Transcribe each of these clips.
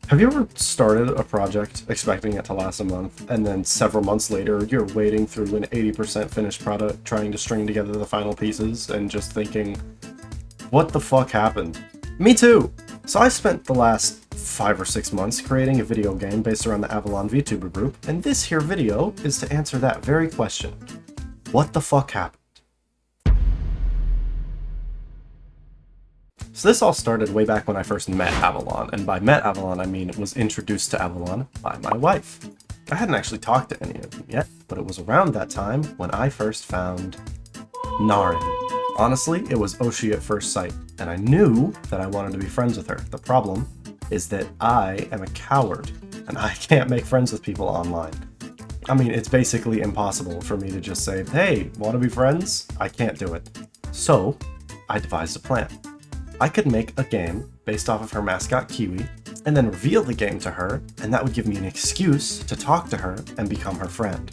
Have you ever started a project expecting it to last a month, and then several months later, you're wading through an 80% finished product trying to string together the final pieces and just thinking, what the fuck happened? Me too! So I spent the last 5 or 6 months creating a video game based around the Avalon VTuber group, and this here video is to answer that very question. What the fuck happened? So this all started way back when I first met Avalon, and by met Avalon I mean was introduced to Avalon by my wife. I hadn't actually talked to any of them yet, but it was around that time when I first found Naren. Honestly, it was Oshi at first sight, and I knew that I wanted to be friends with her. The problem is that I am a coward, and I can't make friends with people online. I mean, it's basically impossible for me to just say, hey, wanna be friends? I can't do it. So, I devised a plan. I could make a game based off of her mascot Kiwi, and then reveal the game to her, and that would give me an excuse to talk to her and become her friend.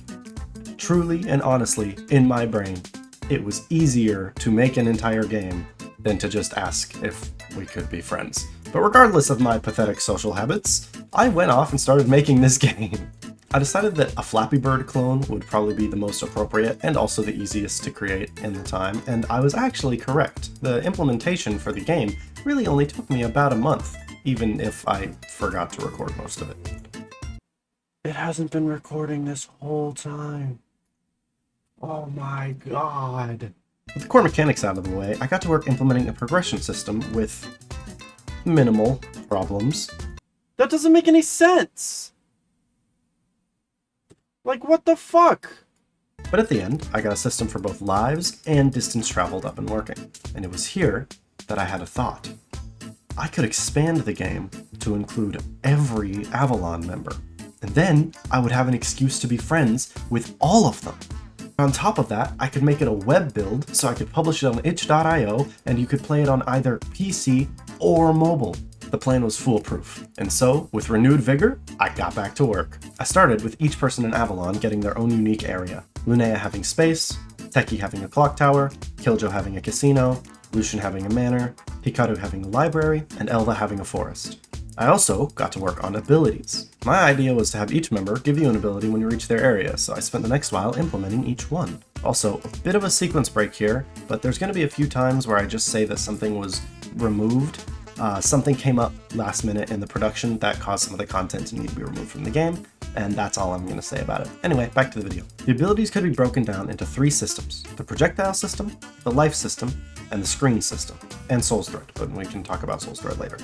Truly and honestly, in my brain, it was easier to make an entire game than to just ask if we could be friends. But regardless of my pathetic social habits, I went off and started making this game. I decided that a Flappy Bird clone would probably be the most appropriate and also the easiest to create in the time, and I was actually correct. The implementation for the game really only took me about a month, even if I forgot to record most of it. It hasn't been recording this whole time. Oh my god. With the core mechanics out of the way, I got to work implementing a progression system with minimal problems. That doesn't make any sense! Like, what the fuck? But at the end, I got a system for both lives and distance traveled up and working. And it was here that I had a thought. I could expand the game to include every Avalon member. And then I would have an excuse to be friends with all of them. On top of that, I could make it a web build so I could publish it on itch.io and you could play it on either PC or mobile. The plan was foolproof, and so, with renewed vigor, I got back to work. I started with each person in Avalon getting their own unique area. Linnea having space, Teki having a clock tower, Killjoe having a casino, Lucian having a manor, Hikaru having a library, and Elva having a forest. I also got to work on abilities. My idea was to have each member give you an ability when you reach their area, so I spent the next while implementing each one. Also, a bit of a sequence break here, but there's going to be a few times where I just say that something was removed. Something came up last minute in the production that caused some of the content to need to be removed from the game, and that's all I'm going to say about it. Anyway, back to the video. The abilities could be broken down into 3 systems: the projectile system, the life system, and the screen system, and Soul's Thread, but we can talk about Soul's Thread later.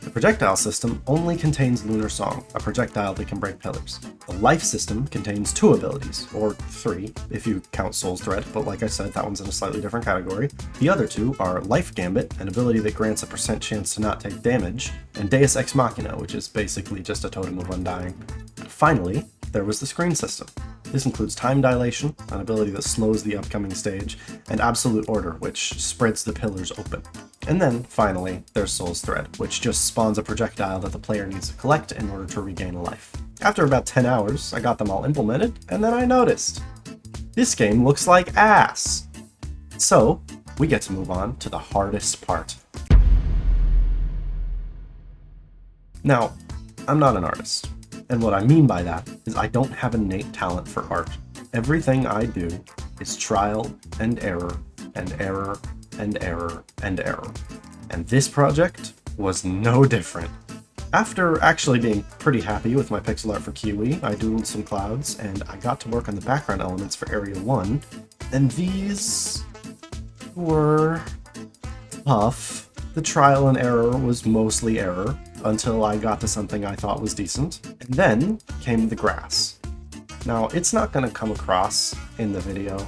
The projectile system only contains Lunar Song, a projectile that can break pillars. The life system contains 2 abilities, or 3 if you count Soul's Thread, but like I said, that one's in a slightly different category. The other 2 are Life Gambit, an ability that grants a % chance to not take damage, and Deus Ex Machina, which is basically just a totem of undying. Finally, there was the screen system. This includes Time Dilation, an ability that slows the upcoming stage, and Absolute Order, which spreads the pillars open. And then, finally, there's Soul's Thread, which just spawns a projectile that the player needs to collect in order to regain a life. After about 10 hours, I got them all implemented, and then I noticed. This game looks like ass! So, we get to move on to the hardest part. Now, I'm not an artist. And what I mean by that is I don't have innate talent for art. Everything I do is trial and error and error and error and error. And this project was no different. After actually being pretty happy with my pixel art for Kiwi, I doodled some clouds and I got to work on the background elements for Area 1. And these were tough. The trial and error was mostly error, until I got to something I thought was decent. And then came the grass. Now, it's not going to come across in the video,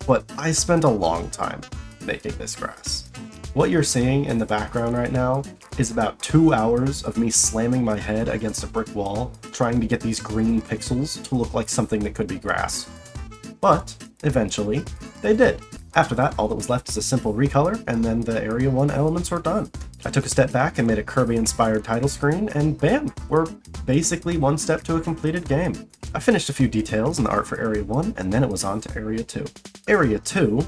but I spent a long time making this grass. What you're seeing in the background right now is about 2 hours of me slamming my head against a brick wall, trying to get these green pixels to look like something that could be grass. But, eventually, they did. After that, all that was left is a simple recolor, and then the Area 1 elements are done. I took a step back and made a Kirby-inspired title screen, and bam! We're basically one step to a completed game. I finished a few details in the art for Area 1, and then it was on to Area 2. Area 2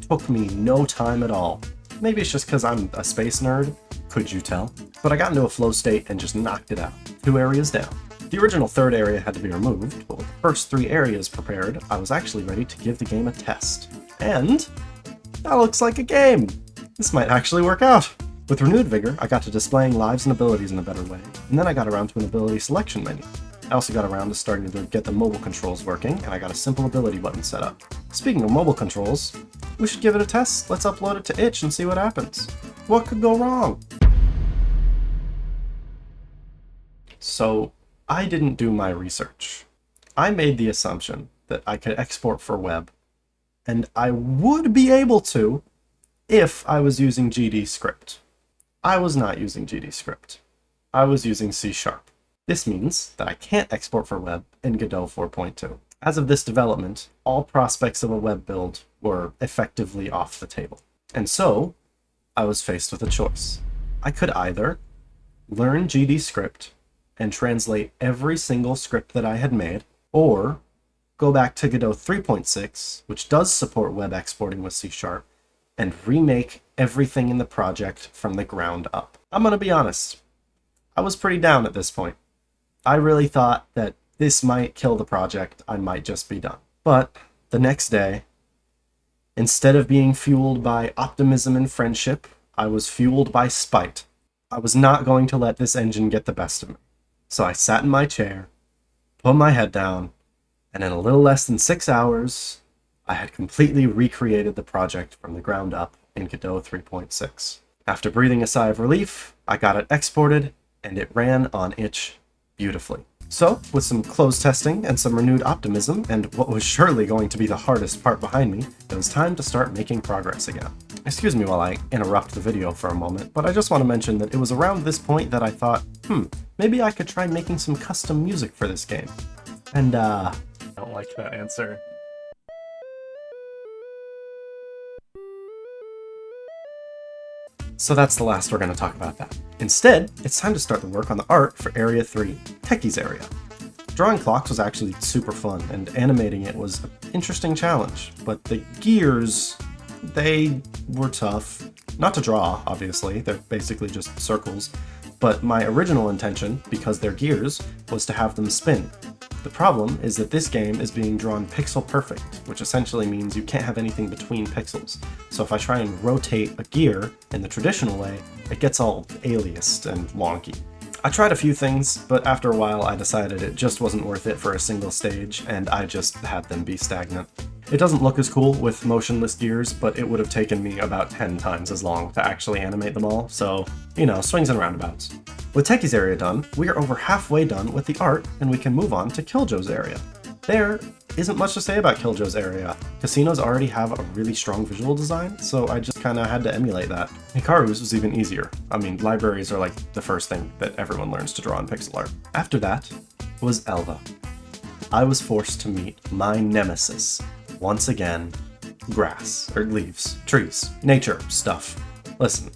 took me no time at all. Maybe it's just because I'm a space nerd, could you tell? But I got into a flow state and just knocked it out. 2 areas down. The original 3rd area had to be removed, but with the first 3 areas prepared, I was actually ready to give the game a test. And that looks like a game! This might actually work out! With renewed vigor, I got to displaying lives and abilities in a better way, and then I got around to an ability selection menu. I also got around to starting to get the mobile controls working, and I got a simple ability button set up. Speaking of mobile controls, we should give it a test. Let's upload it to itch and see what happens. What could go wrong? So, I didn't do my research. I made the assumption that I could export for web, and I would be able to if I was using GD script. I was not using GD script. I was using C#. This means that I can't export for web in Godot 4.2. As of this development, all prospects of a web build were effectively off the table. And so, I was faced with a choice. I could either learn GD script and translate every single script that I had made, or go back to Godot 3.6, which does support web exporting with C#, and remake everything in the project from the ground up. I'm gonna be honest, I was pretty down at this point. I really thought that this might kill the project, I might just be done. But the next day, instead of being fueled by optimism and friendship, I was fueled by spite. I was not going to let this engine get the best of me. So I sat in my chair, put my head down, and in a little less than 6 hours, I had completely recreated the project from the ground up in Godot 3.6. After breathing a sigh of relief, I got it exported, and it ran on itch beautifully. So, with some close testing and some renewed optimism, and what was surely going to be the hardest part behind me, it was time to start making progress again. Excuse me while I interrupt the video for a moment, but I just want to mention that it was around this point that I thought, maybe I could try making some custom music for this game. And, I don't like that answer. So that's the last we're going to talk about that. Instead, it's time to start the work on the art for Area 3, Techies area. Drawing clocks was actually super fun, and animating it was an interesting challenge, but the gears, they were tough. Not to draw, obviously, they're basically just circles, but my original intention, because they're gears, was to have them spin. The problem is that this game is being drawn pixel perfect, which essentially means you can't have anything between pixels. So if I try and rotate a gear in the traditional way, it gets all aliased and wonky. I tried a few things, but after a while I decided it just wasn't worth it for a single stage, and I just had them be stagnant. It doesn't look as cool with motionless gears, but it would have taken me about 10 times as long to actually animate them all, so, you know, swings and roundabouts. With Techies area done, we are over halfway done with the art, and we can move on to Killjoe's area. There isn't much to say about Killjoe's area. Casinos already have a really strong visual design, so I just kinda had to emulate that. Hikaru's was even easier. I mean, libraries are like the first thing that everyone learns to draw in pixel art. After that was Elva. I was forced to meet my nemesis. Once again, grass, or leaves, trees, nature stuff. Listen,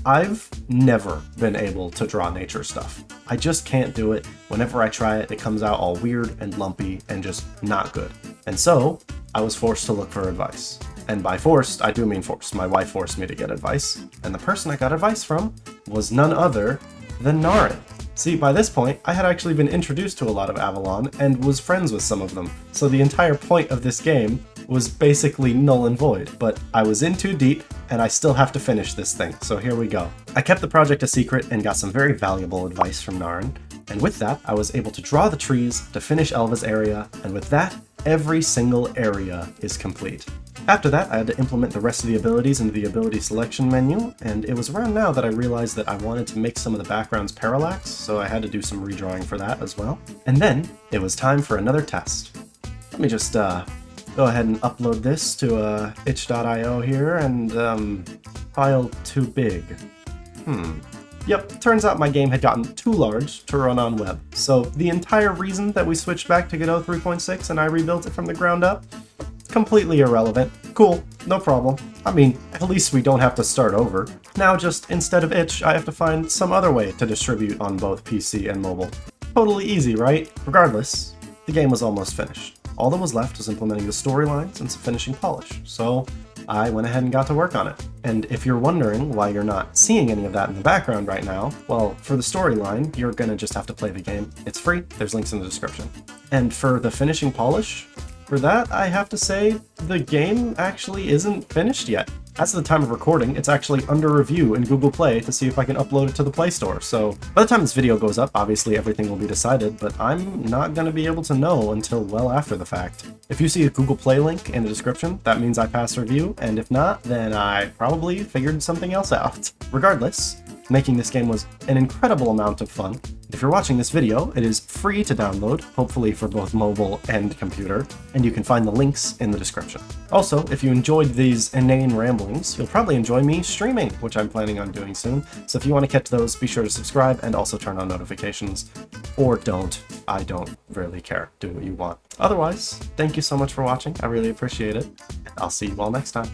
I've never been able to draw nature stuff. I just can't do it. Whenever I try it, it comes out all weird and lumpy and just not good. And so, I was forced to look for advice. And by forced, I do mean forced. My wife forced me to get advice. And the person I got advice from was none other than Naren. See, by this point, I had actually been introduced to a lot of Avalon and was friends with some of them. So the entire point of this game was basically null and void, but I was in too deep, and I still have to finish this thing, so here we go. I kept the project a secret and got some very valuable advice from Naren, and with that, I was able to draw the trees to finish Elva's area, and with that, every single area is complete. After that, I had to implement the rest of the abilities into the ability selection menu, and it was around now that I realized that I wanted to make some of the backgrounds parallax, so I had to do some redrawing for that as well. And then, it was time for another test. Let me just, go ahead and upload this to itch.io here, and file too big. Yep, turns out my game had gotten too large to run on web. So the entire reason that we switched back to Godot 3.6 and I rebuilt it from the ground up, completely irrelevant. Cool, no problem. I mean, at least we don't have to start over. Now just, instead of itch, I have to find some other way to distribute on both PC and mobile. Totally easy, right? Regardless, the game was almost finished. All that was left was implementing the storylines and some finishing polish, so I went ahead and got to work on it. And if you're wondering why you're not seeing any of that in the background right now, well, for the storyline, you're gonna just have to play the game. It's free, there's links in the description. And for the finishing polish, for that, I have to say, the game actually isn't finished yet. As of the time of recording, it's actually under review in Google Play to see if I can upload it to the Play Store, so by the time this video goes up, obviously everything will be decided, but I'm not going to be able to know until well after the fact. If you see a Google Play link in the description, that means I passed review, and if not, then I probably figured something else out. Regardless, making this game was an incredible amount of fun. If you're watching this video, it is free to download, hopefully for both mobile and computer, and you can find the links in the description. Also, if you enjoyed these inane ramblings, you'll probably enjoy me streaming, which I'm planning on doing soon, so if you want to catch those, be sure to subscribe and also turn on notifications. Or don't. I don't really care. Do what you want. Otherwise, thank you so much for watching. I really appreciate it, and I'll see you all next time.